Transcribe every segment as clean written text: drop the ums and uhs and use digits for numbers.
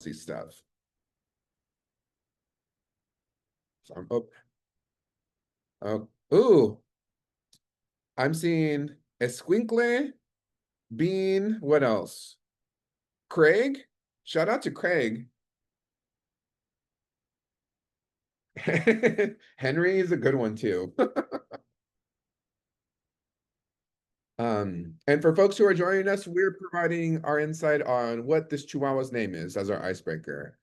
stuff. So ooh, I'm seeing Esquinkle, Bean, what else? Craig? Shout out to Craig. Henry is a good one too. And for folks who are joining us, we're providing our insight on what this Chihuahua's name is as our icebreaker.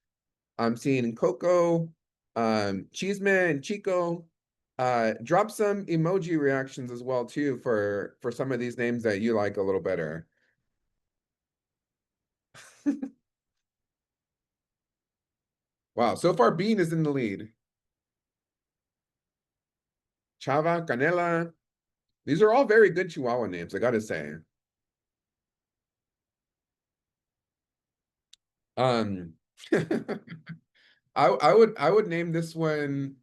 I'm seeing Coco, Cheeseman, Chico. Drop some emoji reactions as well too for some of these names that you like a little better. Wow, so far Bean is in the lead. Chava, Canela. These are all very good Chihuahua names, I gotta say. Um, I would name this one.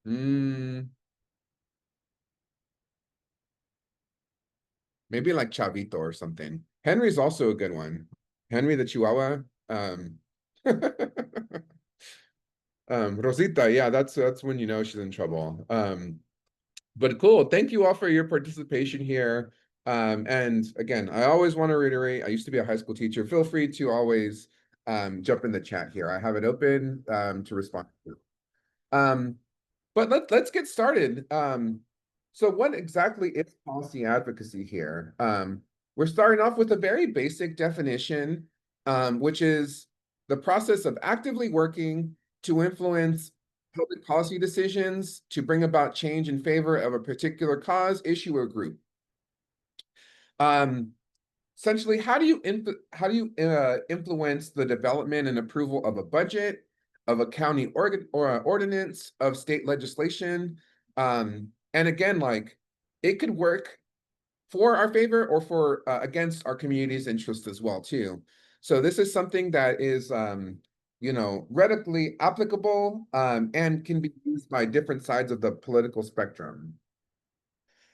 Mm, maybe like Chavito or something. Henry's also a good one. Henry the Chihuahua. Rosita, yeah, that's when you know she's in trouble. But cool. Thank you all for your participation here. And again, I always want to reiterate, I used to be a high school teacher. Feel free to always jump in the chat here. I have it open to respond to. Um, but let's get started. So what exactly is policy advocacy here? We're starting off with a very basic definition, which is the process of actively working to influence public policy decisions to bring about change in favor of a particular cause, issue, or group. Um, Essentially, how do you influence the development and approval of a budget, of a county ordinance, of state legislation? And again, like it could work for our favor or for against our community's interest as well too. So this is something that is readily applicable and can be used by different sides of the political spectrum.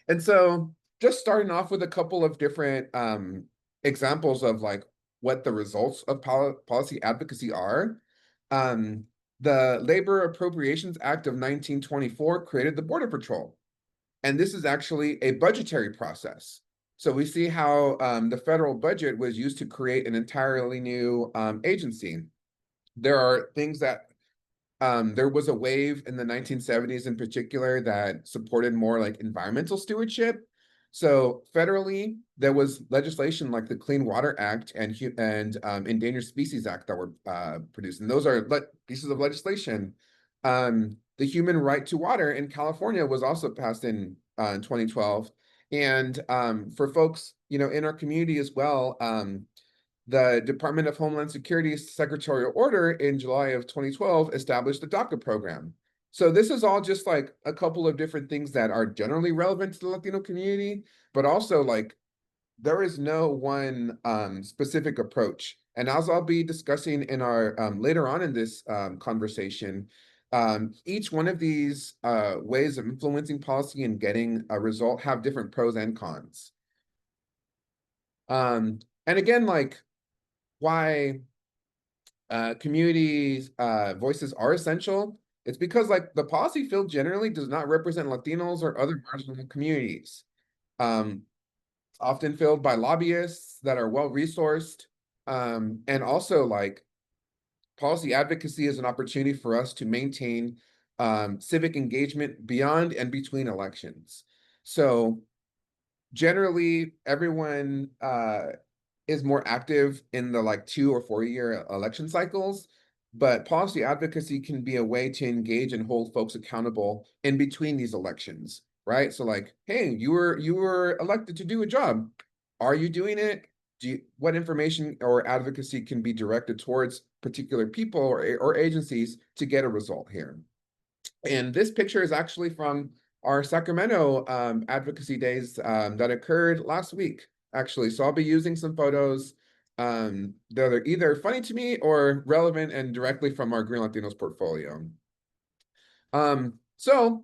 And so just starting off with a couple of different examples of like what the results of policy advocacy are. Um, the Labor Appropriations Act of 1924 created the Border Patrol. And this is actually a budgetary process. So we see how the federal budget was used to create an entirely new agency. There are things that there was a wave in the 1970s in particular that supported more like environmental stewardship. So federally, there was legislation like the Clean Water Act and Endangered Species Act that were produced, and those are pieces of legislation. The human right to water in California was also passed in 2012, and for folks in our community as well. The Department of Homeland Security's secretarial order in July of 2012 established the DACA program. So this is all just like a couple of different things that are generally relevant to the Latino community, but also like there is no one specific approach. And as I'll be discussing in our later on in this conversation, each one of these ways of influencing policy and getting a result have different pros and cons. And again, like why communities voices are essential. It's because like the policy field generally does not represent Latinos or other marginal communities. Um, Often filled by lobbyists that are well resourced. And also like policy advocacy is an opportunity for us to maintain civic engagement beyond and between elections. So generally everyone is more active in the like 2 or 4 year election cycles, but policy advocacy can be a way to engage and hold folks accountable in between these elections, right? So like, hey, you were elected to do a job. Are you doing it? What information or advocacy can be directed towards particular people or agencies to get a result here? And this picture is actually from our Sacramento advocacy days that occurred last week, actually. So I'll be using some photos that are either funny to me or relevant and directly from our Green Latinos portfolio. So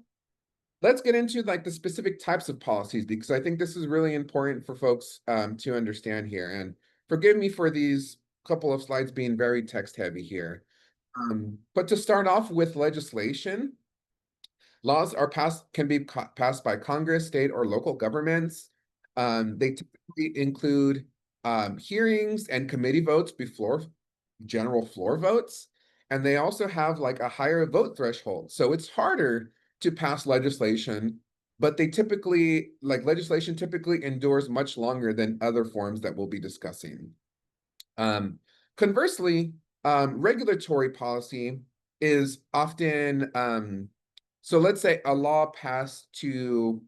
let's get into like the specific types of policies, because I think this is really important for folks to understand here. And forgive me for these couple of slides being very text heavy here. But to start off with legislation, laws are can be passed by Congress, state, or local governments. They typically include hearings and committee votes before general floor votes. And they also have like a higher vote threshold. So it's harder to pass legislation, but they typically, like legislation typically endures much longer than other forms that we'll be discussing. Conversely, regulatory policy is often, so let's say a law passed to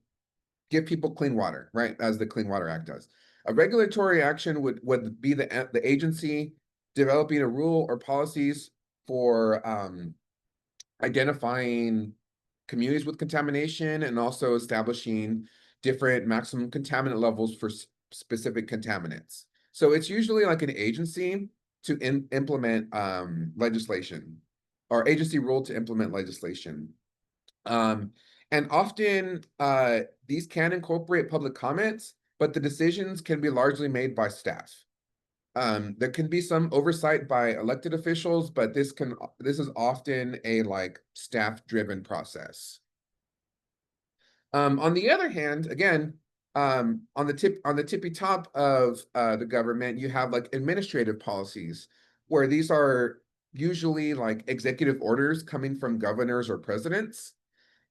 give people clean water, right? As the Clean Water Act does. A regulatory action would be the agency developing a rule or policies for identifying communities with contamination and also establishing different maximum contaminant levels for specific contaminants. So it's usually like an agency to implement legislation or agency rule to implement legislation. And often these can incorporate public comments, but the decisions can be largely made by staff. There can be some oversight by elected officials, but this is often a like staff-driven process. On the other hand, again, on the tippy top of the government, you have like administrative policies, where these are usually like executive orders coming from governors or presidents.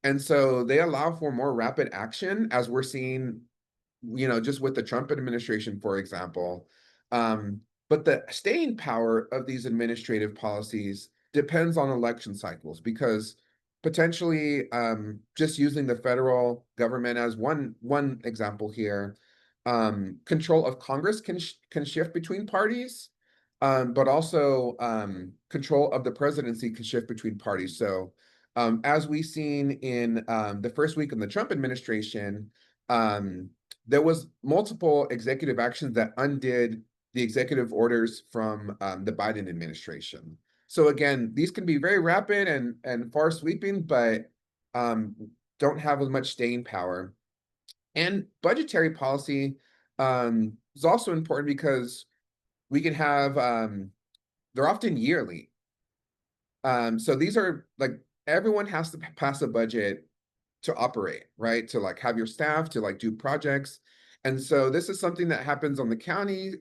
And so they allow for more rapid action, as we're seeing, just with the Trump administration, for example. But the staying power of these administrative policies depends on election cycles, because potentially, just using the federal government as one example here, control of Congress can shift between parties, but also control of the presidency can shift between parties. So as we've seen in the first week of the Trump administration, there was multiple executive actions that undid the executive orders from the Biden administration. So again, these can be very rapid and far sweeping, but don't have as much staying power. And budgetary policy is also important because we can have, they're often yearly. So these are like, everyone has to pass a budget to operate, right? To like have your staff to like do projects. And so this is something that happens on the county,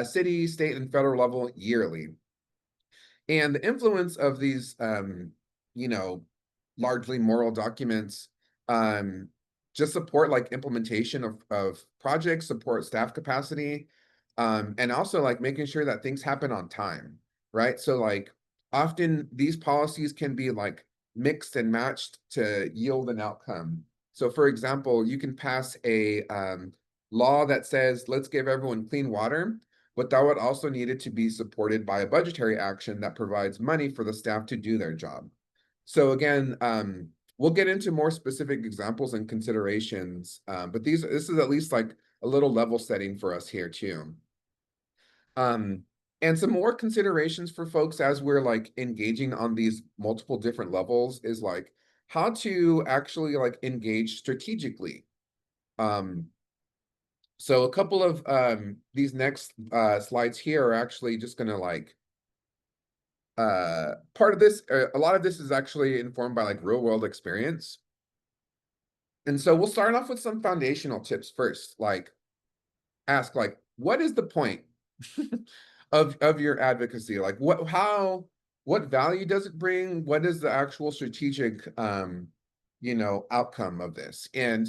city, state, and federal level yearly. And the influence of these, you know, largely moral documents, um, just support like implementation of projects, support staff capacity, and also like making sure that things happen on time, right? So like often these policies can be like mixed and matched to yield an outcome. So for example, you can pass a law that says, let's give everyone clean water, but that would also need it to be supported by a budgetary action that provides money for the staff to do their job. So again, we'll get into more specific examples and considerations, but this is at least like a little level setting for us here too. And some more considerations for folks as we're like engaging on these multiple different levels is like how to actually like engage strategically. So a couple of these next slides here are actually just gonna like part of this, a lot of this is actually informed by like real world experience. And so we'll start off with some foundational tips first, like ask like, what is the point of your advocacy? Like what value does it bring? What is the actual strategic outcome of this? And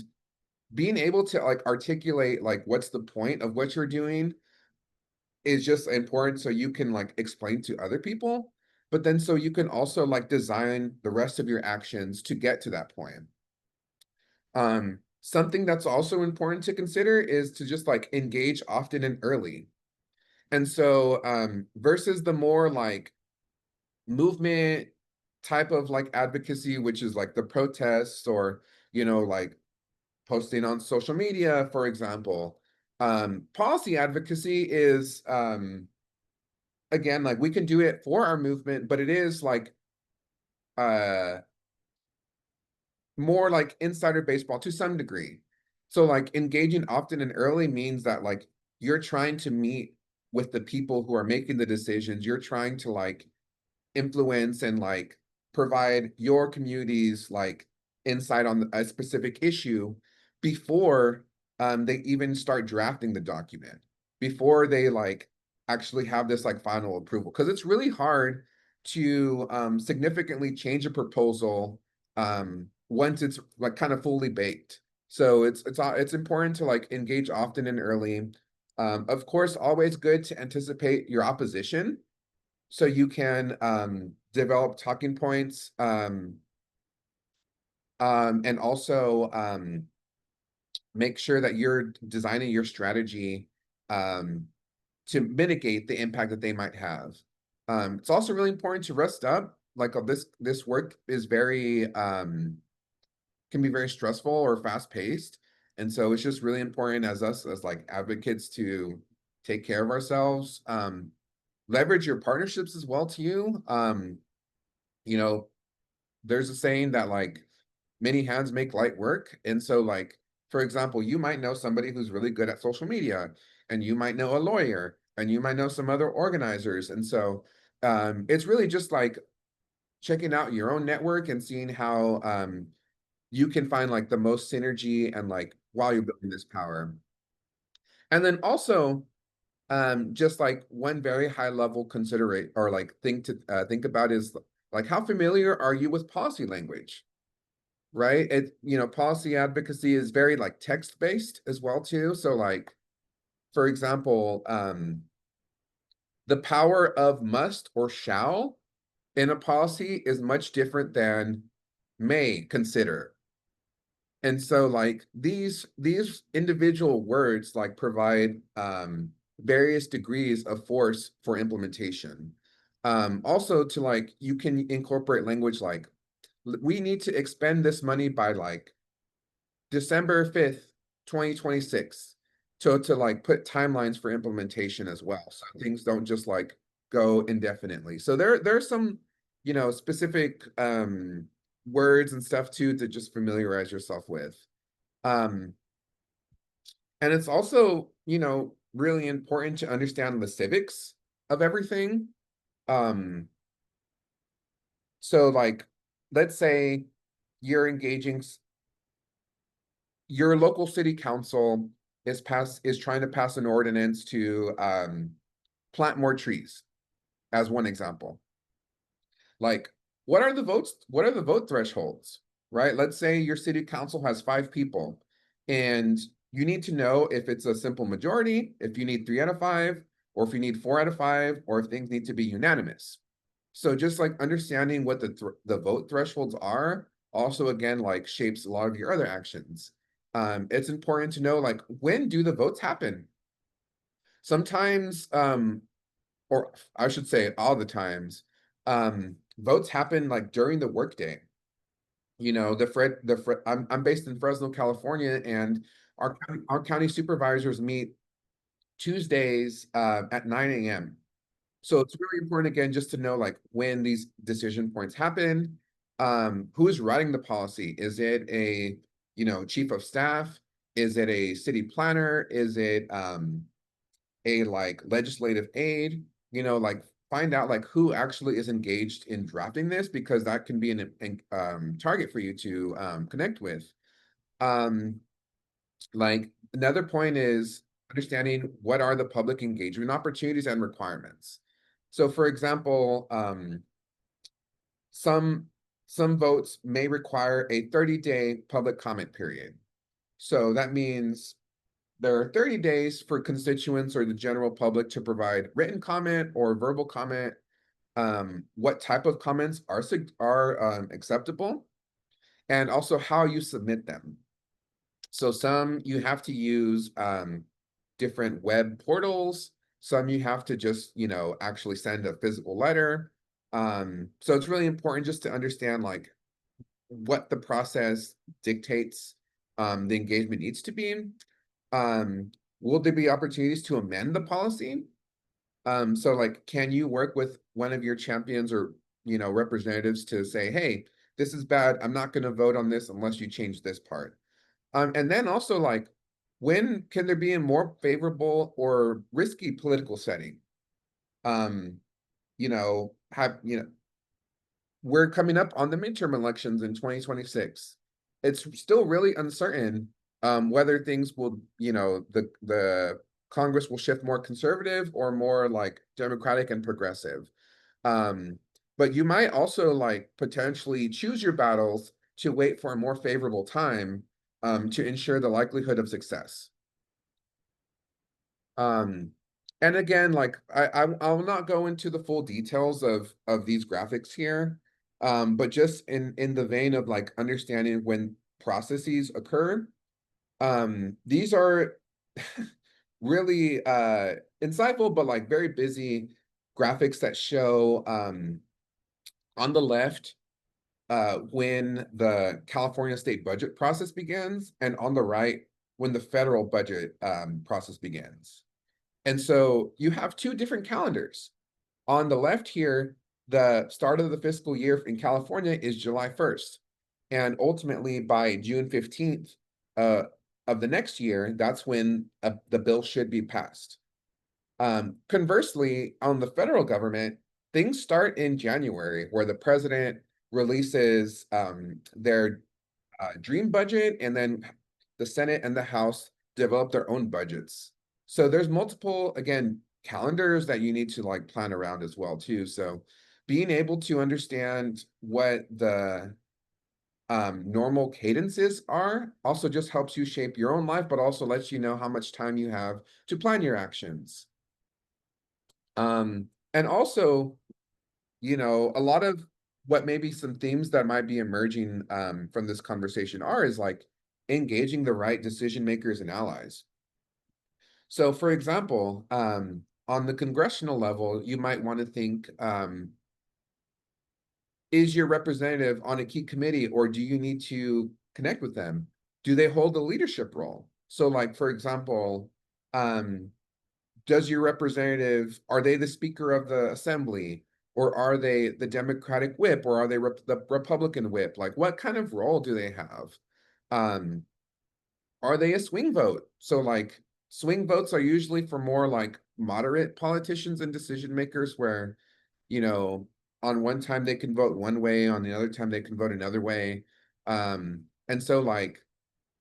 being able to like articulate like what's the point of what you're doing is just important, so you can like explain to other people, but then so you can also like design the rest of your actions to get to that point. Something that's also important to consider is to just like engage often and early. And so versus the more like movement type of like advocacy, which is like the protests or like posting on social media, for example. Policy advocacy is, again, like we can do it for our movement, but it is like uh, more like insider baseball to some degree. So like engaging often and early means that like you're trying to meet with the people who are making the decisions. You're trying to like influence and like provide your community's like insight on a specific issue before they even start drafting the document, before they like actually have this like final approval. Because it's really hard to significantly change a proposal once it's like kind of fully baked. So it's important to like engage often and early. Of course, always good to anticipate your opposition so you can develop talking points and also make sure that you're designing your strategy um, to mitigate the impact that they might have. It's also really important to rest up. Like this work is very can be very stressful or fast paced, and so it's just really important as us as like advocates to take care of ourselves. Leverage your partnerships as well to you. You know, there's a saying that like many hands make light work. And so like, for example, you might know somebody who's really good at social media, and you might know a lawyer, and you might know some other organizers. And so it's really just like checking out your own network and seeing how you can find like the most synergy and like while you're building this power. And then also just like one very high level considerate or like thing to think about is like how familiar are you with policy language, right? It, you know, policy advocacy is very like text based as well too. So like, for example, the power of must or shall in a policy is much different than may consider. And so like these individual words like provide various degrees of force for implementation. Also to like you can incorporate language like we need to expend this money by like December 5th, 2026 to like put timelines for implementation as well. So things don't just like go indefinitely. So there's some, you know, specific words and stuff too to just familiarize yourself with. Um, and it's also, you know, really important to understand the civics of everything. Um, so like, let's say you're engaging, your local city council is trying to pass an ordinance to plant more trees, as one example. Like, what are the vote thresholds, right? Let's say your city council has 5 people, and you need to know if it's a simple majority, if you need 3 out of 5, or if you need 4 out of 5, or if things need to be unanimous. So just like understanding what the vote thresholds are also again like shapes a lot of your other actions. It's important to know like when do the votes happen? Sometimes or I should say all the times, votes happen like during the workday. You know, I'm based in Fresno, California, and our county supervisors meet Tuesdays at 9 a.m. So it's really important again just to know like when these decision points happen, who's writing the policy. Is it a, you know, chief of staff? Is it a city planner? Is it a like legislative aide? You know, like find out like who actually is engaged in drafting this, because that can be an target for you to connect with. Um, like another point is understanding what are the public engagement opportunities and requirements. So for example, some some votes may require a 30-day public comment period. So that means there are 30 days for constituents or the general public to provide written comment or verbal comment. What type of comments are acceptable, and also how you submit them. So some you have to use different web portals. Some you have to just, you know, actually send a physical letter. So it's really important just to understand like what the process dictates the engagement needs to be. Will there be opportunities to amend the policy? So like, can you work with one of your champions or, you know, representatives to say, hey, this is bad. I'm not going to vote on this unless you change this part. And then also like when can there be a more favorable or risky political setting? Um, we're coming up on the midterm elections in 2026. It's still really uncertain whether things will, the Congress will shift more conservative or more like democratic and progressive. Um, but you might also like potentially choose your battles to wait for a more favorable time to ensure the likelihood of success. Um, and again, like I'll not go into the full details of these graphics here, but just in the vein of like understanding when processes occur, these are really insightful, but like very busy graphics that show on the left when the California state budget process begins, and on the right when the federal budget process begins. And so you have two different calendars. On the left here, the start of the fiscal year in California is July 1st. And ultimately, by June 15th of the next year, that's when the bill should be passed. Conversely, on the federal government, things start in January, where the president releases their dream budget, and then the Senate and the House develop their own budgets. So there's multiple, again, calendars that you need to like plan around as well too. So being able to understand what the normal cadences are also just helps you shape your own life, but also lets you know how much time you have to plan your actions. And also, a lot of what maybe some themes that might be emerging from this conversation is like engaging the right decision makers and allies. So, for example, on the congressional level, you might want to think, is your representative on a key committee, or do you need to connect with them? Do they hold a leadership role? So, like, for example, does your representative, are they the Speaker of the Assembly? Or are they the Democratic whip? Or are they the Republican whip? Like, what kind of role do they have? Um, are they a swing vote? So like swing votes are usually for more like moderate politicians and decision makers where, you know, on one time they can vote one way, on the other time they can vote another way. And so like,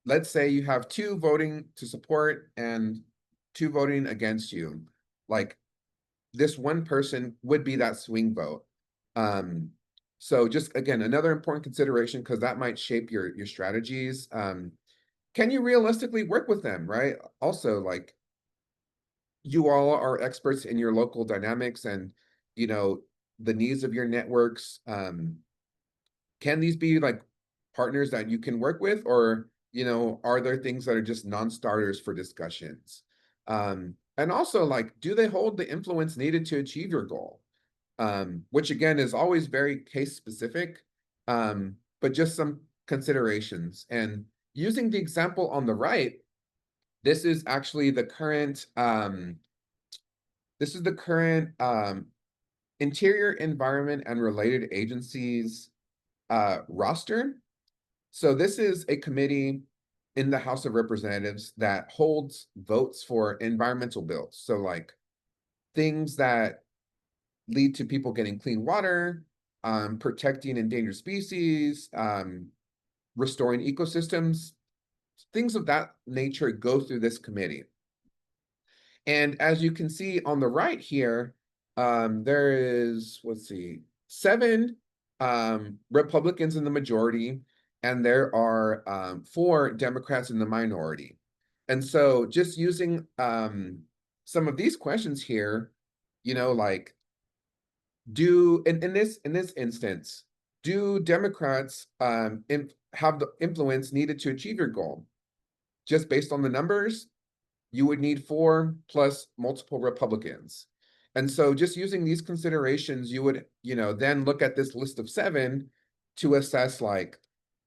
let's say you have two voting to support and two voting against you. Like this one person would be that swing vote. Um, so just again, another important consideration because that might shape your strategies. Can you realistically work with them, right? Also, like you all are experts in your local dynamics and the needs of your networks. Can these be like partners that you can work with, or are there things that are just non-starters for discussions? And also, like, do they hold the influence needed to achieve your goal? Which again is always very case specific, but just some considerations. And using the example on the right, this is actually the current Interior Environment and Related Agencies roster. So this is a committee in the House of Representatives that holds votes for environmental bills. So like things that lead to people getting clean water, protecting endangered species, restoring ecosystems, things of that nature go through this committee. And as you can see on the right here, there is, let's see, 7 Republicans in the majority, and there are 4 Democrats in the minority. And so just using some of these questions here, like in this instance, do Democrats have the influence needed to achieve your goal? Just based on the numbers, you would need 4 plus multiple Republicans. And so just using these considerations, you would, then look at this list of 7 to assess like,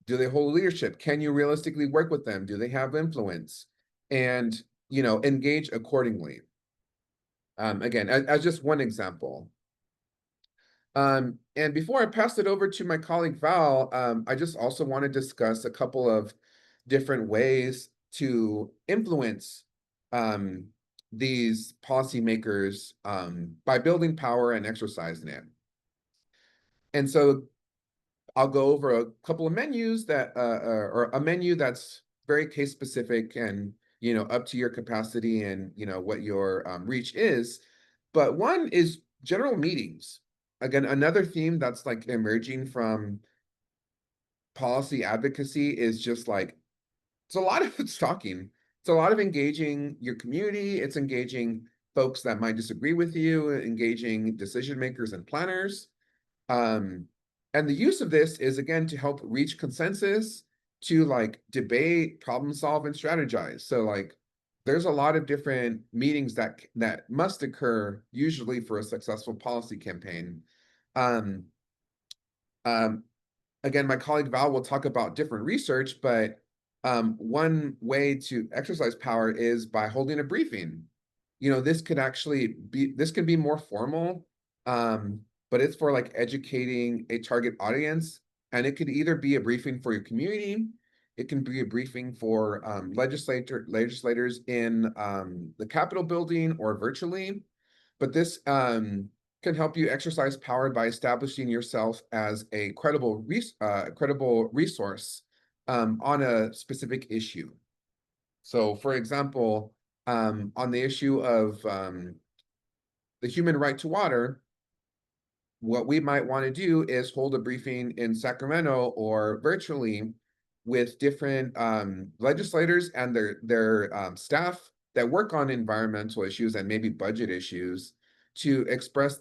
do they hold leadership? Can you realistically work with them? Do they have influence? And, engage accordingly. Again, as just one example. And before I pass it over to my colleague Val, I just also want to discuss a couple of different ways to influence these policymakers by building power and exercising it. And so I'll go over a couple of menus that, or a menu that's very case specific and, up to your capacity and, what your reach is. But one is general meetings. Again, another theme that's like emerging from policy advocacy is just like, it's a lot of it's talking. It's a lot of engaging your community. It's engaging folks that might disagree with you, engaging decision makers and planners. Um, and the use of this is again to help reach consensus, to like debate, problem solve, and strategize. So like there's a lot of different meetings that must occur usually for a successful policy campaign. Um, um, Again, my colleague Val will talk about different research, but one way to exercise power is by holding a briefing. This can be more formal, but it's for like educating a target audience. And it could either be a briefing for your community, it can be a briefing for legislators in the Capitol building or virtually. But this can help you exercise power by establishing yourself as a credible resource on a specific issue. So, for example, on the issue of the human right to water, what we might want to do is hold a briefing in Sacramento or virtually with different legislators and their staff that work on environmental issues and maybe budget issues, to express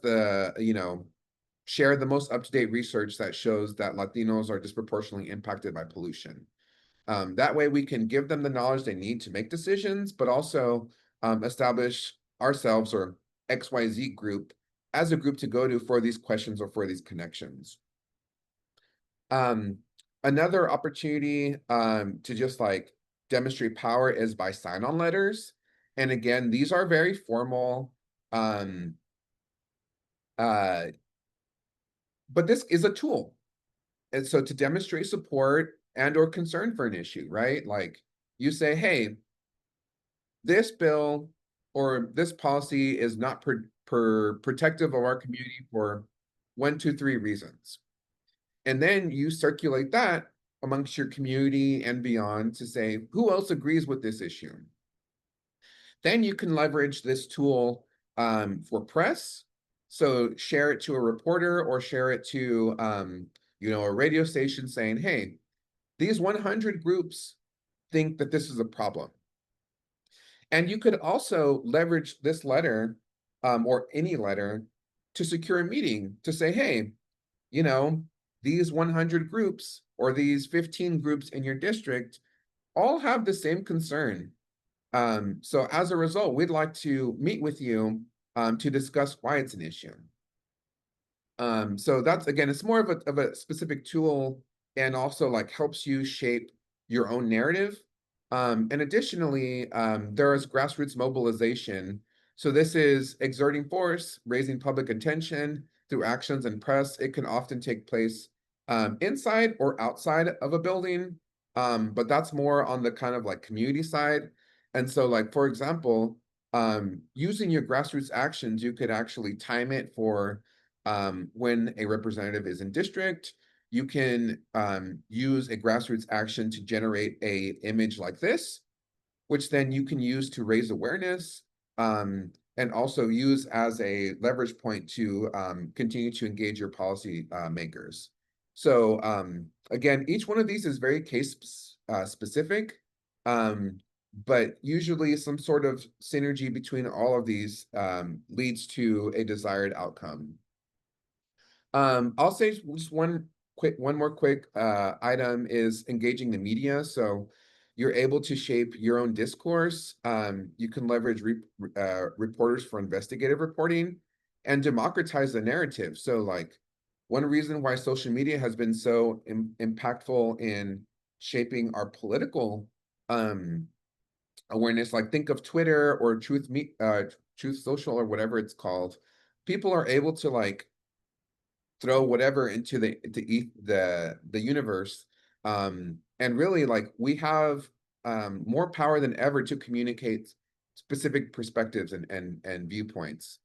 share the most up-to-date research that shows that Latinos are disproportionately impacted by pollution. That way we can give them the knowledge they need to make decisions, but also establish ourselves or XYZ group as a group to go to for these questions or for these connections. Another opportunity to just like demonstrate power is by sign-on letters. And again, these are very formal, but this is a tool. And so to demonstrate support and or concern for an issue, right? Like you say, hey, this bill or this policy is not protective of our community for 1, 2, 3 reasons. And then you circulate that amongst your community and beyond to say, who else agrees with this issue? Then you can leverage this tool for press. So share it to a reporter or share it to a radio station saying, hey, these 100 groups think that this is a problem. And you could also leverage this letter or any letter to secure a meeting to say, hey, these 100 groups or these 15 groups in your district all have the same concern. So as a result, we'd like to meet with you to discuss why it's an issue. So that's, again, it's more of a specific tool and also like helps you shape your own narrative. And additionally, there is grassroots mobilization. So this is exerting force, raising public attention through actions and press. It can often take place inside or outside of a building, but that's more on the kind of like community side. And so like, for example, using your grassroots actions, you could actually time it for when a representative is in district. You can use a grassroots action to generate a image like this, which then you can use to raise awareness and also use as a leverage point to continue to engage your policy makers. So again, each one of these is very case specific, but usually some sort of synergy between all of these leads to a desired outcome. I'll say just one more quick item is engaging the media. So you're able to shape your own discourse. You can leverage reporters for investigative reporting and democratize the narrative. So like one reason why social media has been so impactful in shaping our political awareness, like think of Twitter or Truth Social or whatever it's called. People are able to like throw whatever into the universe, and really like we have more power than ever to communicate specific perspectives and viewpoints.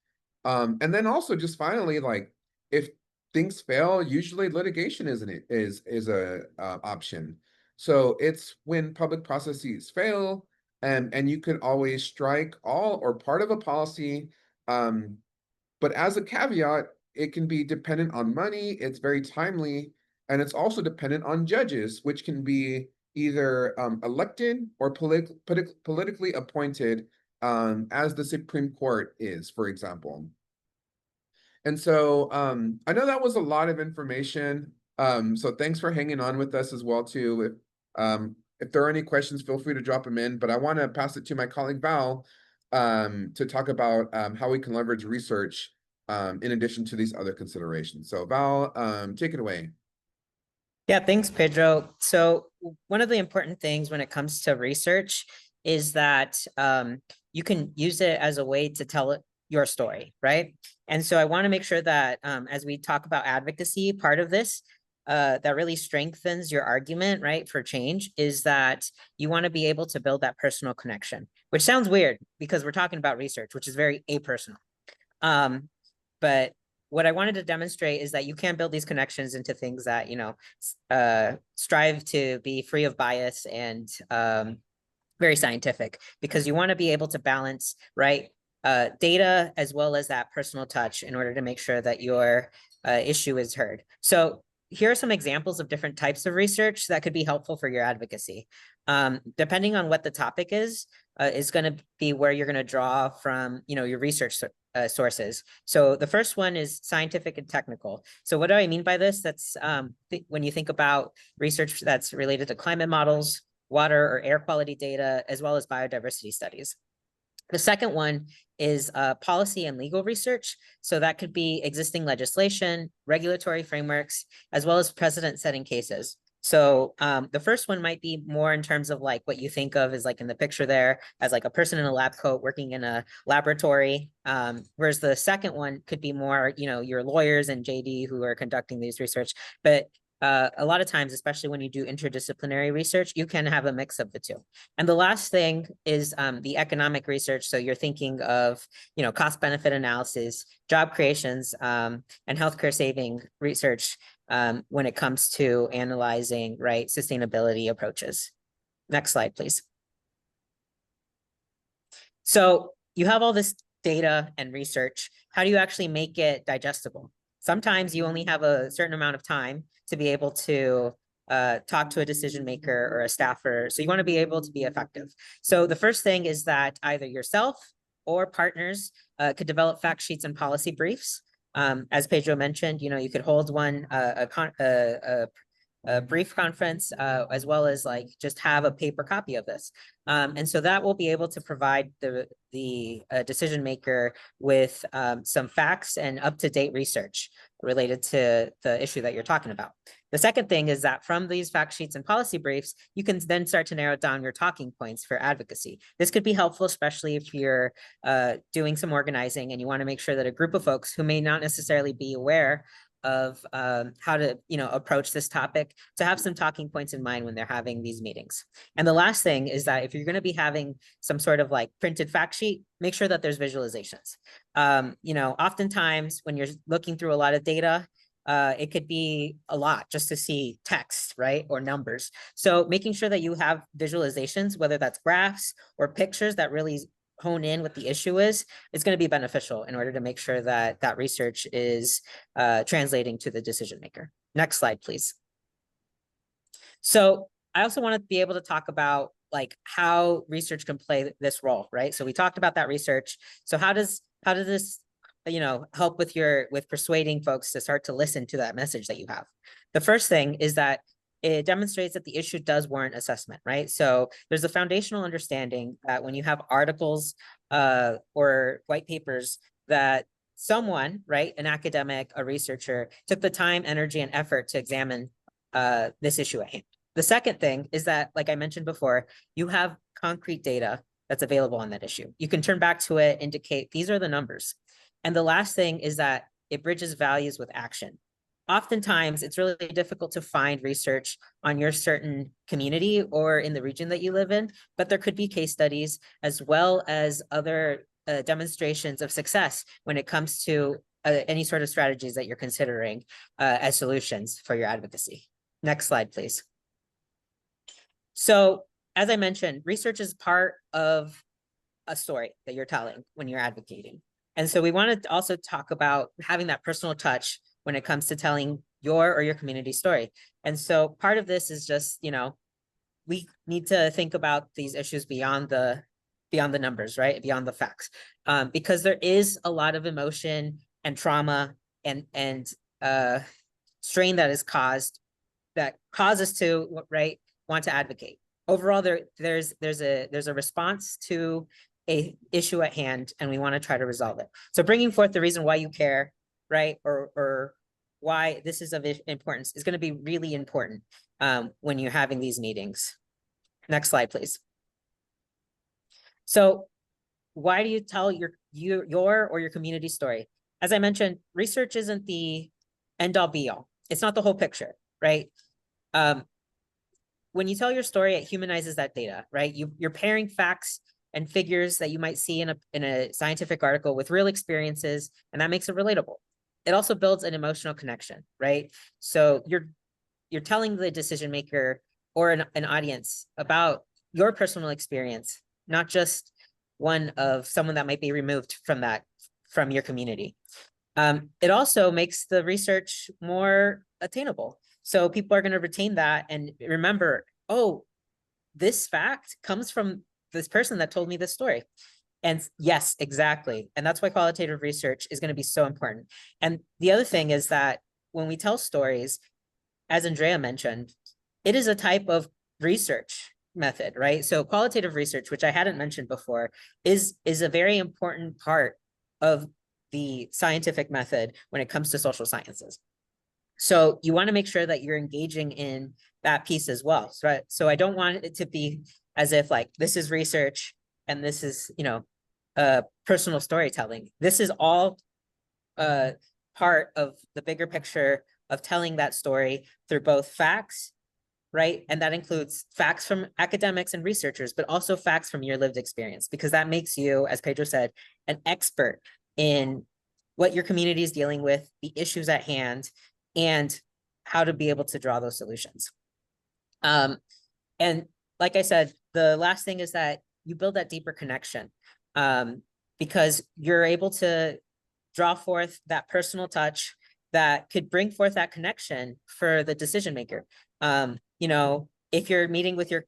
And then also just finally, like if things fail, usually litigation is a option. So it's when public processes fail, and you can always strike all or part of a policy. But as a caveat, it can be dependent on money, it's very timely, and it's also dependent on judges, which can be either elected or politically appointed, as the Supreme Court is, for example. And so I know that was a lot of information. So thanks for hanging on with us as well too. If there are any questions, feel free to drop them in. But I want to pass it to my colleague Val to talk about how we can leverage research in addition to these other considerations. So Val, take it away. Yeah, thanks, Pedro. So one of the important things when it comes to research is that you can use it as a way to tell your story, right? And so I want to make sure that as we talk about advocacy, part of this that really strengthens your argument, right, for change is that you want to be able to build that personal connection, which sounds weird because we're talking about research, which is very apersonal. But what I wanted to demonstrate is that you can build these connections into things that, you know, strive to be free of bias and very scientific, because you want to be able to balance, right, data as well as that personal touch in order to make sure that your issue is heard. So here are some examples of different types of research that could be helpful for your advocacy. Depending on what the topic is going to be where you're going to draw from, you know, your research sources. So the first one is scientific and technical. So what do I mean by this? That's when you think about research that's related to climate models, water or air quality data, as well as biodiversity studies. The second one is policy and legal research. So that could be existing legislation, regulatory frameworks, as well as precedent-setting cases. So the first one might be more in terms of like what you think of as like in the picture there as like a person in a lab coat working in a laboratory, whereas the second one could be more, you know, your lawyers and JD who are conducting these research. But a lot of times, especially when you do interdisciplinary research, you can have a mix of the two. And the last thing is the economic research. So you're thinking of, you know, cost benefit analysis, job creations, and healthcare saving research when it comes to analyzing, right, sustainability approaches. Next slide, please. So you have all this data and research. How do you actually make it digestible? Sometimes you only have a certain amount of time to be able to talk to a decision maker or a staffer. So you want to be able to be effective. So the first thing is that either yourself or partners could develop fact sheets and policy briefs. As Pedro mentioned, you know, you could hold one, a brief conference, as well as like just have a paper copy of this. And so that will be able to provide the decision maker with some facts and up-to-date research related to the issue that you're talking about. The second thing is that from these fact sheets and policy briefs, you can then start to narrow down your talking points for advocacy. This could be helpful, especially if you're doing some organizing and you want to make sure that a group of folks who may not necessarily be aware of how to, you know, approach this topic, to have some talking points in mind when they're having these meetings. And the last thing is that if you're going to be having some sort of like printed fact sheet, make sure that there's visualizations. You know, oftentimes when you're looking through a lot of data, it could be a lot just to see text, right, or numbers. So making sure that you have visualizations, whether that's graphs or pictures that really hone in what the issue is going to be beneficial in order to make sure that that research is translating to the decision maker. Next slide, please. So I also want to be able to talk about like how research can play this role, right? So we talked about that research. So how does this, you know, help with persuading folks to start to listen to that message that you have? The first thing is that it demonstrates that the issue does warrant assessment, right? So there's a foundational understanding that when you have articles or white papers that someone, right, an academic, a researcher, took the time, energy, and effort to examine this issue at hand. The second thing is that, like I mentioned before, you have concrete data that's available on that issue. You can turn back to it, indicate these are the numbers. And the last thing is that it bridges values with action. oftentimes it's really difficult to find research on your certain community or in the region that you live in, but there could be case studies as well as other demonstrations of success when it comes to any sort of strategies that you're considering as solutions for your advocacy. Next slide, please. So as I mentioned, research is part of a story that you're telling when you're advocating. And so we want to also talk about having that personal touch when it comes to telling your or your community story. And so part of this is just, you know, we need to think about these issues beyond the numbers, right? Beyond the facts, because there is a lot of emotion and trauma and strain that is caused that causes to want to advocate. Overall, there's a response to a issue at hand, and we want to try to resolve it. So bringing forth the reason why you care, right, or why this is of importance is going to be really important when you're having these meetings. Next slide, please. So why do you tell your or your community story? As I mentioned, research isn't the end all be all. It's not the whole picture, right? When you tell your story, it humanizes that data, right? You're pairing facts and figures that you might see in a scientific article with real experiences, and that makes it relatable. It also builds an emotional connection, right? So you're telling the decision maker or an audience about your personal experience, not just one of someone that might be removed from your community. It also makes the research more attainable. So people are going to retain that and remember, oh, this fact comes from this person that told me this story. And yes, exactly. And that's why qualitative research is going to be so important. And the other thing is that when we tell stories, as Andrea mentioned, it is a type of research method, right? So qualitative research, which I hadn't mentioned before, is a very important part of the scientific method when it comes to social sciences. So you want to make sure that you're engaging in that piece as well. So I don't want it to be as if like this is research and this is, you know, personal storytelling. This is all part of the bigger picture of telling that story through both facts, right? And that includes facts from academics and researchers, but also facts from your lived experience, because that makes you, as Pedro said, an expert in what your community is dealing with, the issues at hand, and how to be able to draw those solutions. And like I said, the last thing is that you build that deeper connection because you're able to draw forth that personal touch that could bring forth that connection for the decision maker. You know, if you're meeting with your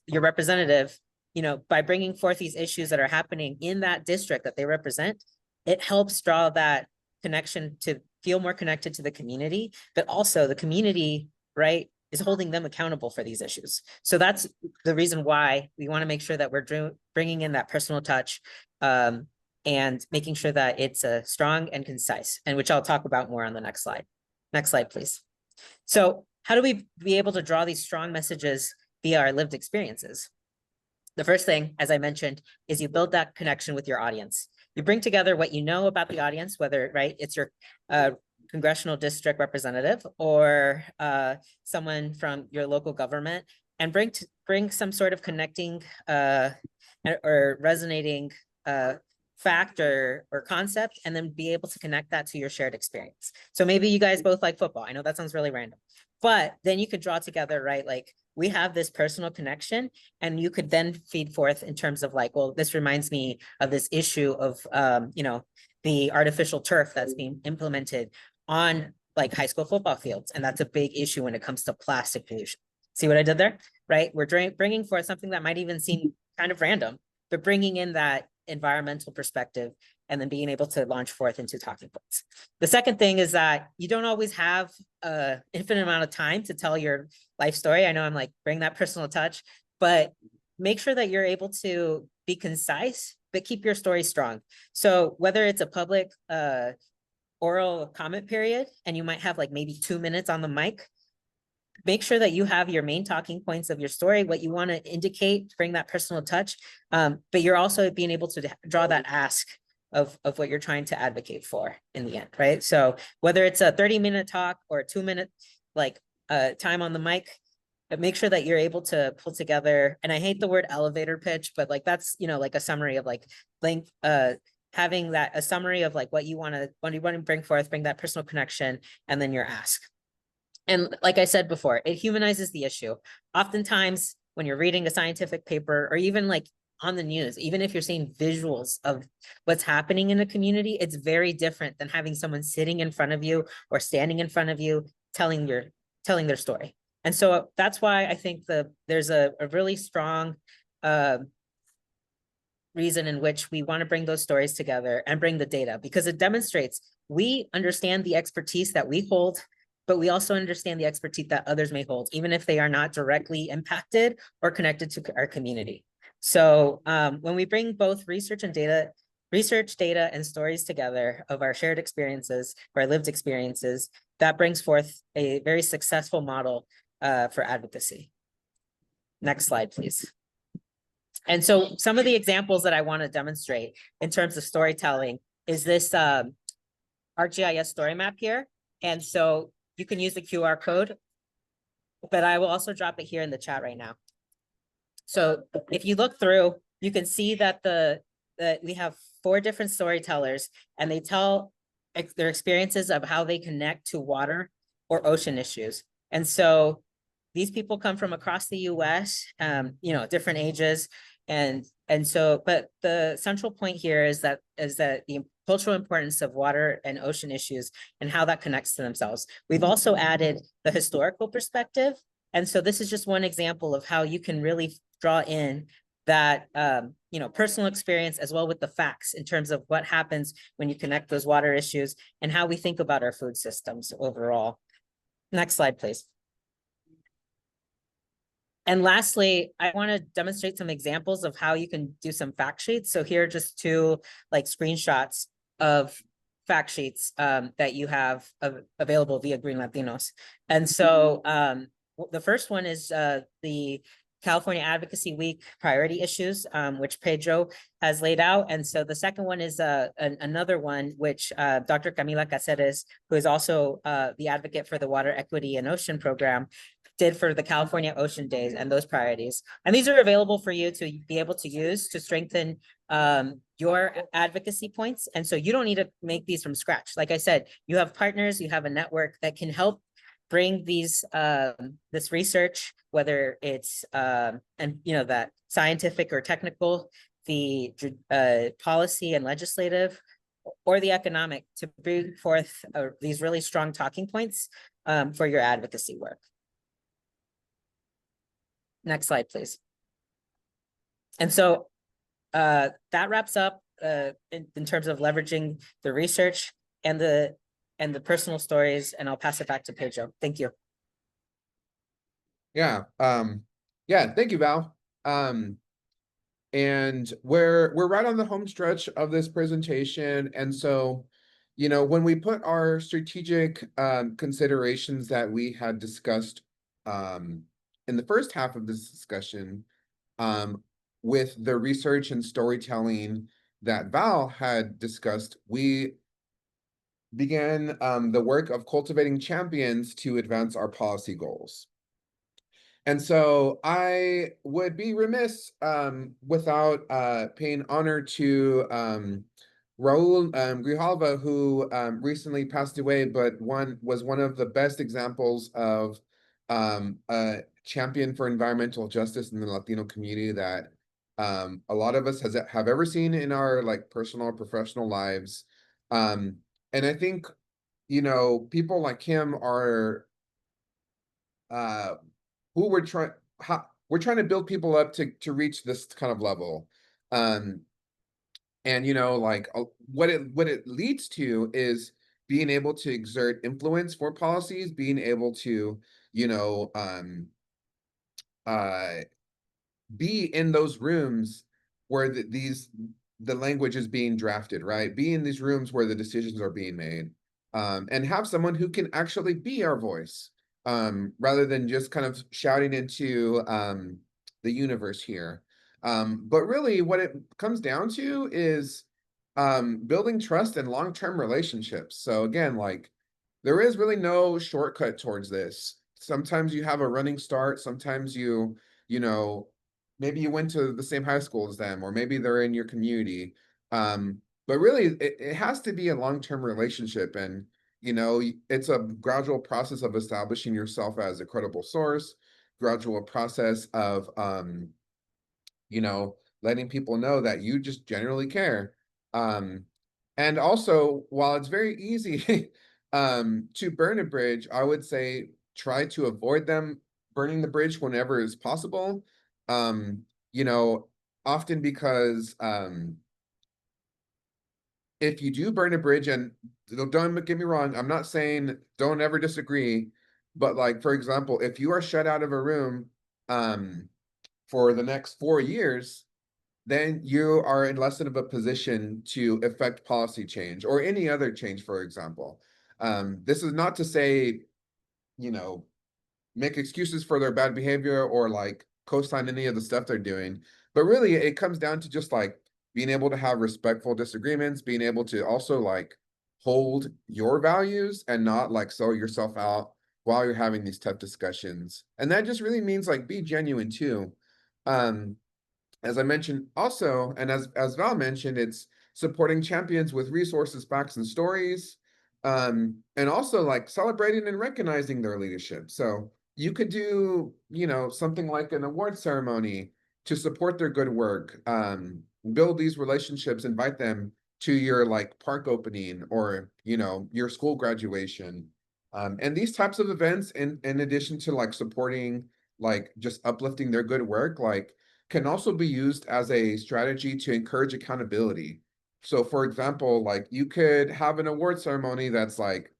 representative, you know, by bringing forth these issues that are happening in that district that they represent, it helps draw that connection to feel more connected to the community, but also the community, right, is holding them accountable for these issues. So that's the reason why we want to make sure that we're bringing in that personal touch and making sure that it's strong and concise, and which I'll talk about more on the next slide. Next slide, please. So how do we be able to draw these strong messages via our lived experiences? The first thing, as I mentioned, is you build that connection with your audience. You bring together what you know about the audience, whether, right, it's your congressional district representative or someone from your local government, and bring some sort of connecting or resonating fact or concept, and then be able to connect that to your shared experience. So maybe you guys both like football. I know that sounds really random, but then you could draw together, right? Like we have this personal connection, and you could then feed forth in terms of like, well, this reminds me of this issue of, you know, the artificial turf that's being implemented on like high school football fields. And that's a big issue when it comes to plastic pollution. See what I did there, right? We're bringing forth something that might even seem kind of random, but bringing in that environmental perspective and then being able to launch forth into talking points. The second thing is that you don't always have an infinite amount of time to tell your life story. I know I'm like, bring that personal touch, but make sure that you're able to be concise, but keep your story strong. So whether it's a public oral comment period, and you might have like maybe 2 minutes on the mic, make sure that you have your main talking points of your story, what you want to indicate, bring that personal touch, but you're also being able to draw that ask of what you're trying to advocate for in the end, right? So whether it's a 30-minute talk or a 2-minute like time on the mic, but make sure that you're able to pull together, and I hate the word elevator pitch, but like that's, you know, like a summary of like length, having that a summary of like what you want to bring forth, bring that personal connection, and then your ask. And like I said before, it humanizes the issue. Oftentimes, when you're reading a scientific paper or even like on the news, even if you're seeing visuals of what's happening in a community, it's very different than having someone sitting in front of you or standing in front of you telling their story. And so that's why I think there's a really strong reason in which we want to bring those stories together and bring the data, because it demonstrates we understand the expertise that we hold, but we also understand the expertise that others may hold, even if they are not directly impacted or connected to our community. So when we bring both research, data, and stories together of our shared experiences, our lived experiences, that brings forth a very successful model for advocacy. Next slide, please. And so some of the examples that I want to demonstrate in terms of storytelling is this ArcGIS story map here. And so you can use the QR code, but I will also drop it here in the chat right now. So if you look through, you can see that we have 4 different storytellers, and they tell their experiences of how they connect to water or ocean issues. And so these people come from across the US, you know, different ages. And so, but the central point here is that the cultural importance of water and ocean issues and how that connects to themselves. We've also added the historical perspective. And so this is just one example of how you can really draw in that, you know, personal experience as well with the facts in terms of what happens when you connect those water issues and how we think about our food systems overall. Next slide, please. And lastly, I want to demonstrate some examples of how you can do some fact sheets. So here are just 2 like screenshots of fact sheets that you have available via Green Latinos. And so the first one is the California Advocacy Week priority issues, which Pedro has laid out. And so the second one is another one, which Dr. Camila Caceres, who is also the advocate for the Water Equity and Ocean Program, did for the California Ocean Days and those priorities. And these are available for you to be able to use to strengthen your advocacy points. And so you don't need to make these from scratch. Like I said, you have partners, you have a network that can help bring these this research, whether it's and you know that scientific or technical, the policy and legislative, or the economic, to bring forth these really strong talking points for your advocacy work. Next slide, please. And so that wraps up in terms of leveraging the research and the personal stories, and I'll pass it back to Pedro. Thank you. Yeah. Yeah, thank you, Val. And we're right on the home stretch of this presentation. And so, you know, when we put our strategic considerations that we had discussed in the first half of this discussion, with the research and storytelling that Val had discussed, we began the work of cultivating champions to advance our policy goals. And so I would be remiss without paying honor to Raul Grijalva, who recently passed away, but was one of the best examples of a champion for environmental justice in the Latino community that a lot of us have ever seen in our like personal or professional lives. And I think, you know, people like him are who we're trying to build people up to reach this kind of level. And you know, like what it leads to is being able to exert influence for policies, being able to, you know, be in those rooms where the language is being drafted, right? Be in these rooms where the decisions are being made, and have someone who can actually be our voice, rather than just kind of shouting into the universe here. But really what it comes down to is building trust and long-term relationships. So again, like there is really no shortcut towards this. Sometimes you have a running start, sometimes you know, maybe you went to the same high school as them, or maybe they're in your community. But really it has to be a long-term relationship, and it's a gradual process of establishing yourself as a credible source, gradual process of letting people know that you just generally care. Um, and also, while it's very easy to burn a bridge, I would say try to avoid them burning the bridge whenever is possible. Um, you know, Often because if you do burn a bridge, and don't get me wrong, I'm not saying don't ever disagree, but like for example, if you are shut out of a room um for the next 4 years, then you are in less of a position to affect policy change or any other change, for example. This is not to say, you know, make excuses for their bad behavior or like co-sign any of the stuff they're doing. But really, it comes down to just like being able to have respectful disagreements, being able to also like hold your values and not like sell yourself out while you're having these tough discussions. And that just really means like be genuine too. Um, as I mentioned also, and as Val mentioned, it's supporting champions with resources, facts, and stories, and also like celebrating and recognizing their leadership. So you could do, something like an award ceremony to support their good work. Build these relationships, invite them to your like park opening or your school graduation. And these types of events, in addition to like supporting, like just uplifting their good work, like can also be used as a strategy to encourage accountability. So, for example, like you could have an award ceremony that's like,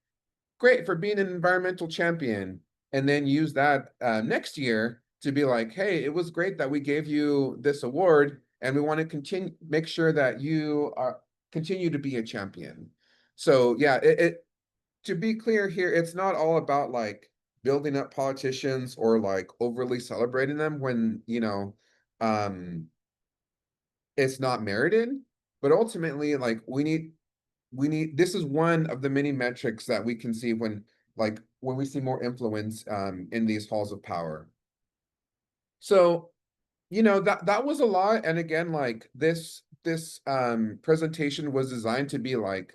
great for being an environmental champion, and then use that next year to be like, hey, it was great that we gave you this award, and we want to continue, make sure that you are continue to be a champion. So, yeah, to be clear here, it's not all about like building up politicians or like overly celebrating them when, um, it's not merited. But ultimately, like we need this is one of the many metrics that we can see when we see more influence in these halls of power. So, that was a lot. And again, like this presentation was designed to be like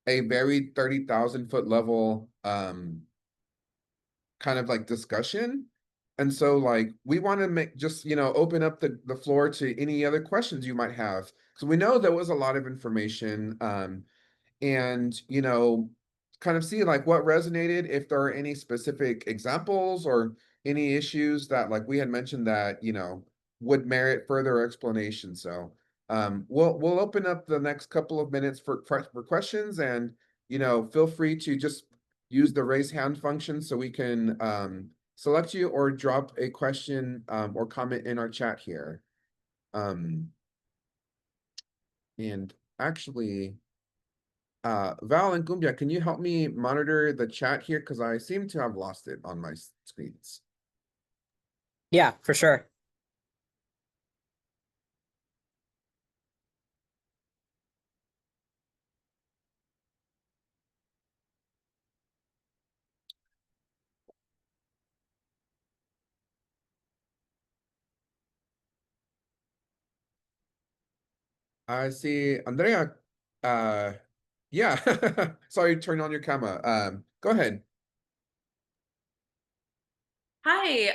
a very 30,000 foot level kind of like discussion. And so like we want to make just, open up the floor to any other questions you might have. So we know there was a lot of information. And kind of see like what resonated, if there are any specific examples or any issues that like we had mentioned that would merit further explanation. So we'll open up the next couple of minutes for questions, and feel free to just use the raise hand function so we can select you, or drop a question or comment in our chat here. And actually, Val and Gumbia, can you help me monitor the chat here? Because I seem to have lost it on my screens. Yeah, for sure. I see Andrea. Uh, yeah. Sorry, turn on your camera. Go ahead. Hi,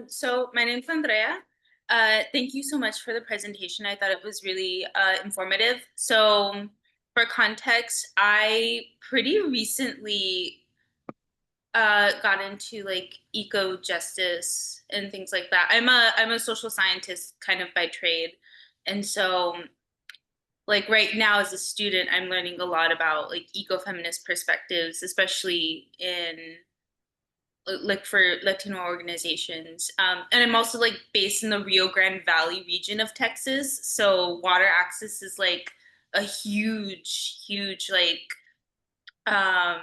so my name's Andrea. Thank you so much for the presentation. I thought it was really informative. So for context, I pretty recently got into like eco justice and things like that. I'm a social scientist kind of by trade. And so like right now as a student, I'm learning a lot about like ecofeminist perspectives, especially in like for Latino organizations. And I'm also like based in the Rio Grande Valley region of Texas. So water access is like a huge like I'm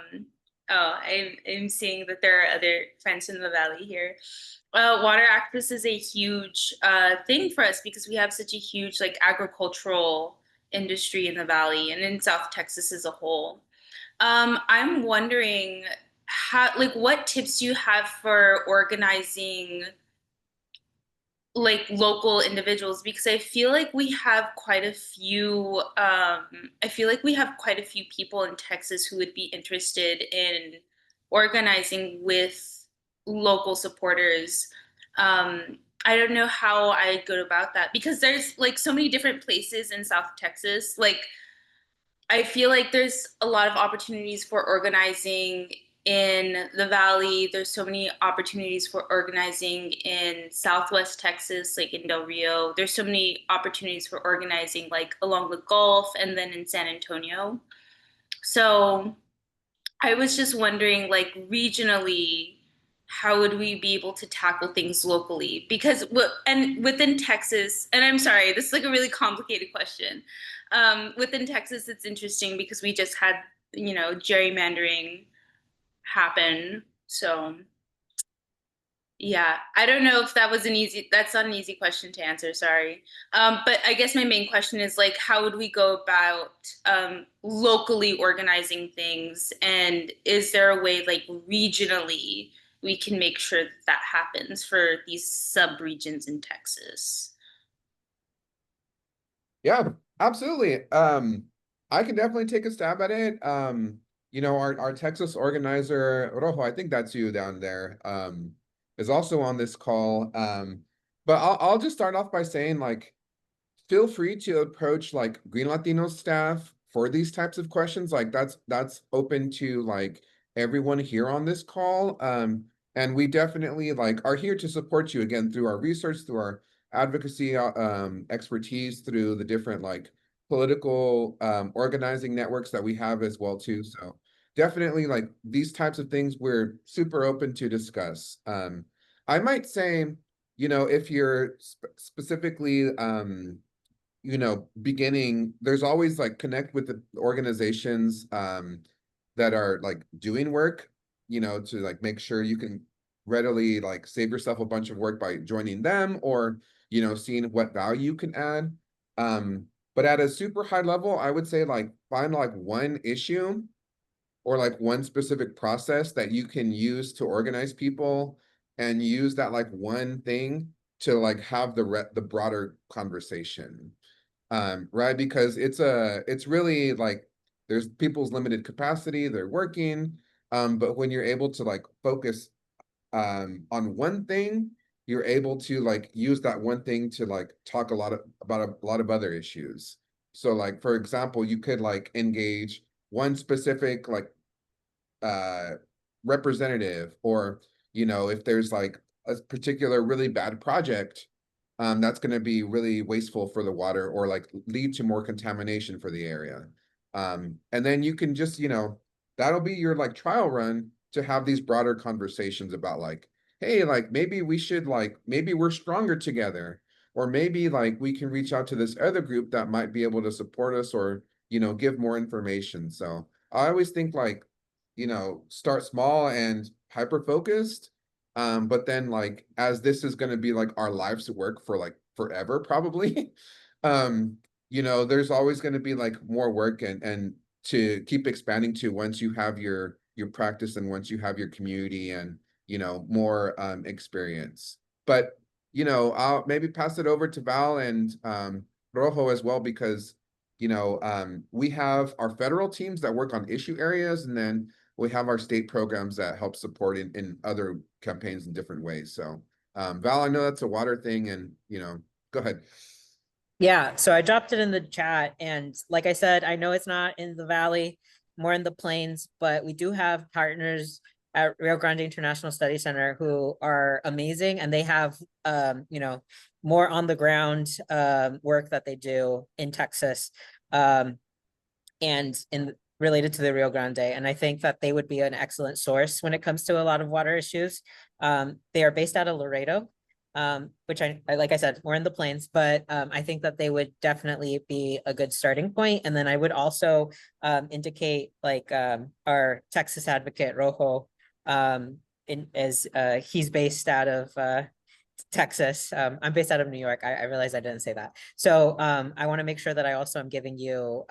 seeing that there are other friends in the valley here. Water access is a huge thing for us because we have such a huge like agricultural industry in the Valley and in South Texas as a whole. I'm wondering what tips do you have for organizing like local individuals, because I feel like we have quite a few I feel like we have quite a few people in Texas who would be interested in organizing with local supporters. I don't know how I go about that because there's like so many different places in South Texas. Like I feel like there's a lot of opportunities for organizing in the Valley. There's so many opportunities for organizing in Southwest Texas, like in Del Rio. There's so many opportunities for organizing like along the Gulf and then in San Antonio. So I was just wondering, like regionally, how would we be able to tackle things locally? Because and within Texas, and I'm sorry, this is like a really complicated question. Within Texas, it's interesting because we just had, gerrymandering happen. So yeah, I don't know if that's not an easy question to answer, sorry. But I guess my main question is like, how would we go about locally organizing things? And is there a way like regionally we can make sure that that happens for these sub-regions in Texas? Yeah, absolutely. I can definitely take a stab at it. Our Texas organizer, Rojo, I think that's you down there, is also on this call. But I'll just start off by saying like feel free to approach like Green Latino staff for these types of questions. Like that's open to like everyone here on this call. And we definitely like are here to support you again through our research, through our advocacy expertise, through the different like political organizing networks that we have as well too. So definitely like these types of things we're super open to discuss. I might say, if you're specifically beginning, there's always like connect with the organizations that are like doing work, to like make sure you can readily like save yourself a bunch of work by joining them or, seeing what value you can add. But at a super high level, I would say like find like one issue or like one specific process that you can use to organize people and use that like one thing to like have the broader conversation, right? Because it's really like there's people's limited capacity, they're working, but when you're able to like focus on one thing, you're able to like use that one thing to like talk about a lot of other issues. So like for example, you could like engage one specific like uh representative, or if there's like a particular really bad project that's going to be really wasteful for the water or like lead to more contamination for the area. And then you can just, that'll be your like trial run to have these broader conversations about like, hey, like maybe we should like, maybe we're stronger together, or maybe like we can reach out to this other group that might be able to support us or, give more information. So I always think like, start small and hyper focused. But then like as this is going to be like our lives work for like forever, probably, um, there's always going to be like more work and to keep expanding to once you have your practice and once you have your community and more experience. But I'll maybe pass it over to Val and Rojo as well, because we have our federal teams that work on issue areas, and then we have our state programs that help support in other campaigns in different ways. So Val, I know that's a water thing, and go ahead. Yeah, so I dropped it in the chat, and like I said, I know it's not in the Valley, more in the plains, but we do have partners at Rio Grande International Study Center who are amazing, and they have more on the ground work that they do in Texas, and in related to the Rio Grande. And I think that they would be an excellent source when it comes to a lot of water issues. They are based out of Laredo, which I like I said, more in the plains, but I think that they would definitely be a good starting point. And then I would also indicate like our Texas advocate Rojo, as he's based out of Texas. I'm based out of New York. I realized I didn't say that. So I want to make sure that I also am giving you,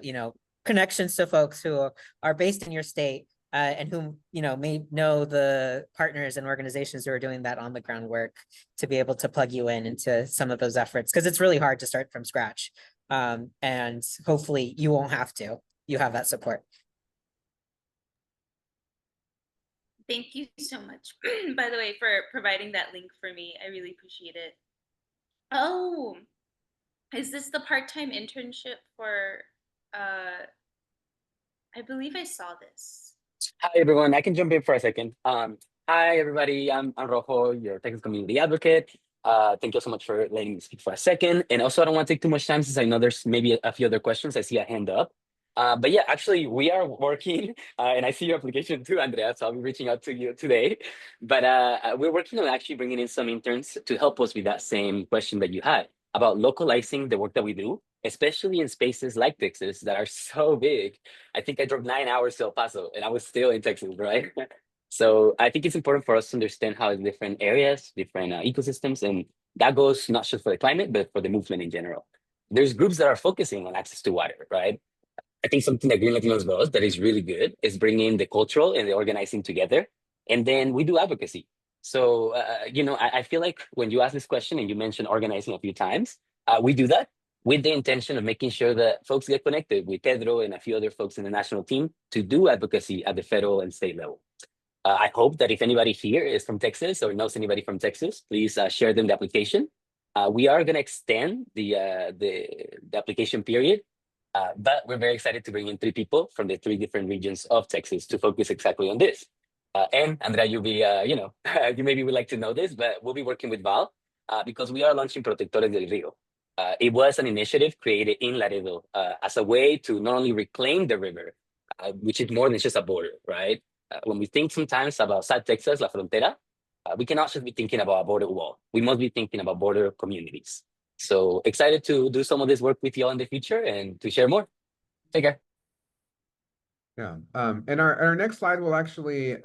you know, connections to folks who are based in your state and who, you know, may know the partners and organizations who are doing that on the ground work to be able to plug you in into some of those efforts, because it's really hard to start from scratch. And hopefully you won't have to. You have that support. Thank you so much, by the way, for providing that link for me. I really appreciate it. Oh, is this the part-time internship for, I believe I saw this. Hi, everyone. I can jump in for a second. Hi, everybody. I'm Rojo, your Texas community advocate. Thank you so much for letting me speak for a second. And also, I don't want to take too much time since I know there's maybe a few other questions. I see a hand up. But yeah, actually, we are working, and I see your application too, Andrea, so I'll be reaching out to you today. But we're working on actually bringing in some interns to help us with that same question that you had about localizing the work that we do, especially in spaces like Texas that are so big. I think I drove 9 hours to El Paso and I was still in Texas, right? So I think it's important for us to understand how different areas, different ecosystems, and that goes not just for the climate, but for the movement in general. There's groups that are focusing on access to water, right? I think something that Green Latinos does that is really good is bringing the cultural and the organizing together. And then we do advocacy. So, you know, I feel like when you ask this question and you mentioned organizing a few times, we do that with the intention of making sure that folks get connected with Pedro and a few other folks in the national team to do advocacy at the federal and state level. I hope that if anybody here is from Texas or knows anybody from Texas, please share them the application. We are going to extend the application period, but we're very excited to bring in 3 people from the 3 different regions of Texas to focus exactly on this. And Andrea, you'll be, you know, you maybe would like to know this, but we'll be working with Val because we are launching Protectores del Río. It was an initiative created in Laredo as a way to not only reclaim the river, which is more than just a border, right? When we think sometimes about South Texas, La Frontera, we cannot just be thinking about a border wall. We must be thinking about border communities. So excited to do some of this work with you all in the future and to share more. Take care. Yeah. And our next slide will actually,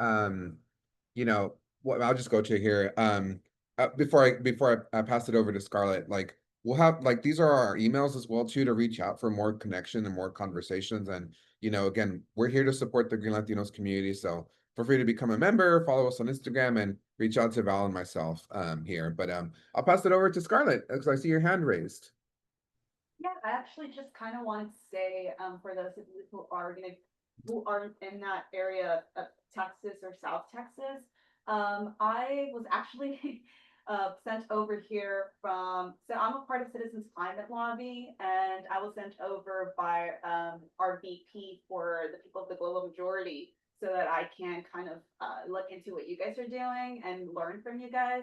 you know, what I'll just go to here. Before I pass it over to Scarlett, like we'll have like these are our emails as well too to reach out for more connection and more conversations. And you know, again, we're here to support the Green Latinos community. So feel free to become a member, follow us on Instagram, and reach out to Val and myself here. But I'll pass it over to Scarlett because I see your hand raised. Yeah, I actually just kind of wanted to say, for those of you who aren't in that area of Texas or South Texas, I was actually sent over here so I'm a part of Citizens Climate Lobby, and I was sent over by our VP for the people of the global majority so that I can kind of look into what you guys are doing and learn from you guys.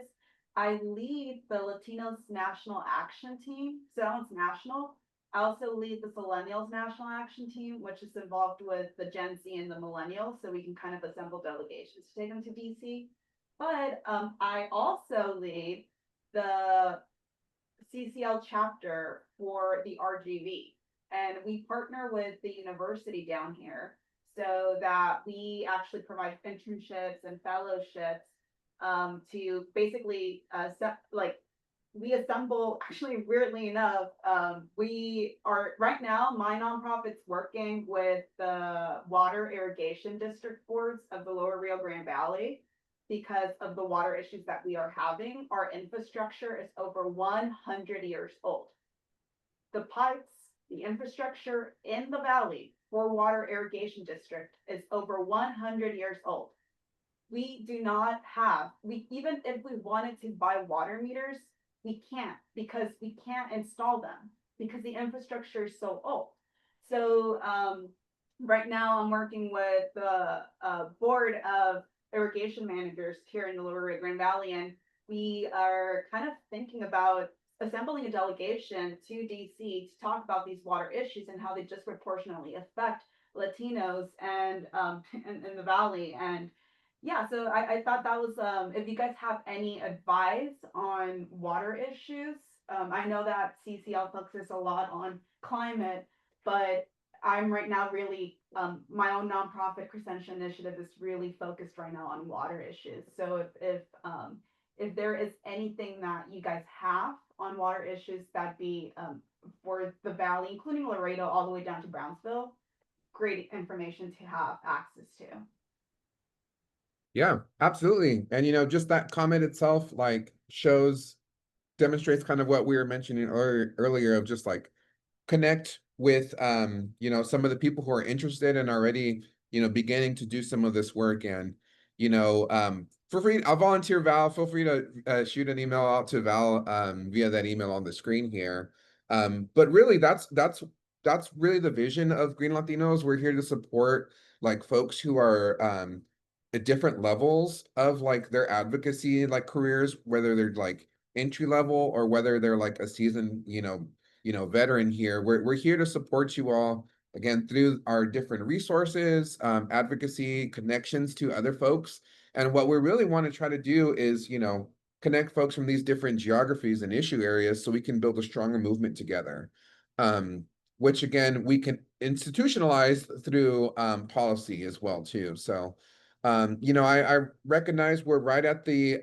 I lead the Latinos National Action Team, so that one's national. I also lead the Millennials National Action Team, which is involved with the Gen Z and the Millennials, so we can kind of assemble delegations to take them to DC. But I also lead the CCL chapter for the RGV, and we partner with the university down here so that we actually provide internships and fellowships to basically we assemble, actually weirdly enough, we are right now, my nonprofit's working with the water irrigation district boards of the lower Rio Grande Valley because of the water issues that we are having. Our infrastructure is over 100 years old. The pipes, the infrastructure in the valley for water irrigation district is over 100 years old. We do not have, even if we wanted to buy water meters, we can't because we can't install them because the infrastructure is so old. So right now I'm working with the board of irrigation managers here in the lower Rio Grande Valley, and we are kind of thinking about assembling a delegation to DC to talk about these water issues and how they disproportionately affect Latinos and in the valley. And yeah, so I thought that was if you guys have any advice on water issues, I know that CCL focuses a lot on climate, but I'm right now really my own nonprofit Crescentia Initiative is really focused right now on water issues. So if there is anything that you guys have on water issues, that'd be for the valley, including Laredo, all the way down to Brownsville, great information to have access to. Yeah, absolutely. And just that comment itself like demonstrates kind of what we were mentioning earlier of just like connect with some of the people who are interested and already beginning to do some of this work. And for free, I'll volunteer. Val, feel free to shoot an email out to Val via that email on the screen here. But really that's really the vision of Green Latinos. We're here to support like folks who are at different levels of like their advocacy like careers, whether they're like entry level or whether they're like a seasoned veteran here. We're here to support you all again through our different resources, advocacy, connections to other folks. And what we really want to try to do is, connect folks from these different geographies and issue areas so we can build a stronger movement together. Which again, we can institutionalize through policy as well too. So, I recognize we're right at the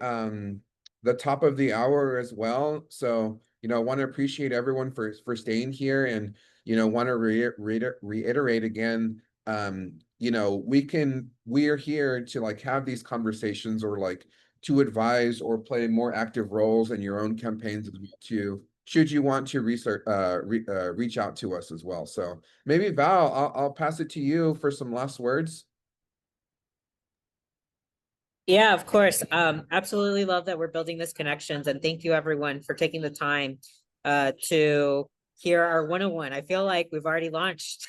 top of the hour as well. So, I want to appreciate everyone for staying here and, want to reiterate again, we are here to like have these conversations or like to advise or play more active roles in your own campaigns as well too, should you want to reach out to us as well. So maybe Val, I'll pass it to you for some last words. Yeah, of course. Absolutely love that we're building this connections, and thank you everyone for taking the time to hear our 101. I feel like we've already launched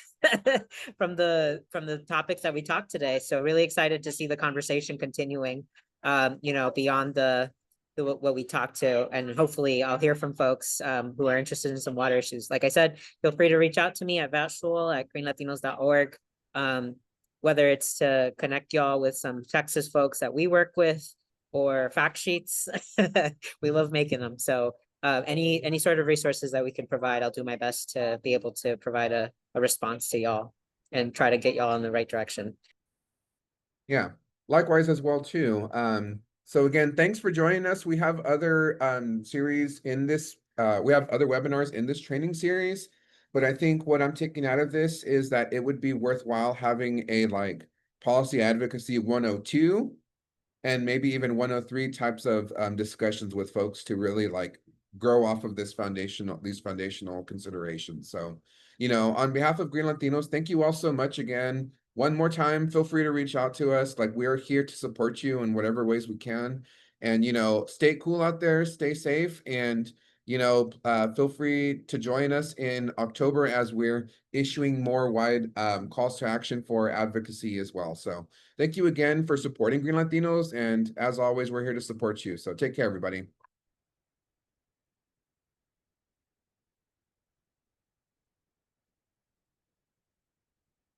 from the topics that we talked today. So really excited to see the conversation continuing, beyond what we talked to, and hopefully I'll hear from folks who are interested in some water issues. Like I said, feel free to reach out to me at vatshul@greenlatinos.org. Whether it's to connect y'all with some Texas folks that we work with or fact sheets. We love making them. So any sort of resources that we can provide, I'll do my best to be able to provide a response to y'all and try to get y'all in the right direction. Yeah, likewise as well too. So again, thanks for joining us. We have other series in this, we have other webinars in this training series. But I think what I'm taking out of this is that it would be worthwhile having a like policy advocacy 102 and maybe even 103 types of discussions with folks to really like grow off of these foundational considerations. So, on behalf of Green Latinos, thank you all so much again. One more time, feel free to reach out to us. Like we are here to support you in whatever ways we can. And, stay cool out there, stay safe, and feel free to join us in October as we're issuing more wide calls to action for advocacy as well. So thank you again for supporting Green Latinos. And as always, we're here to support you. So take care, everybody.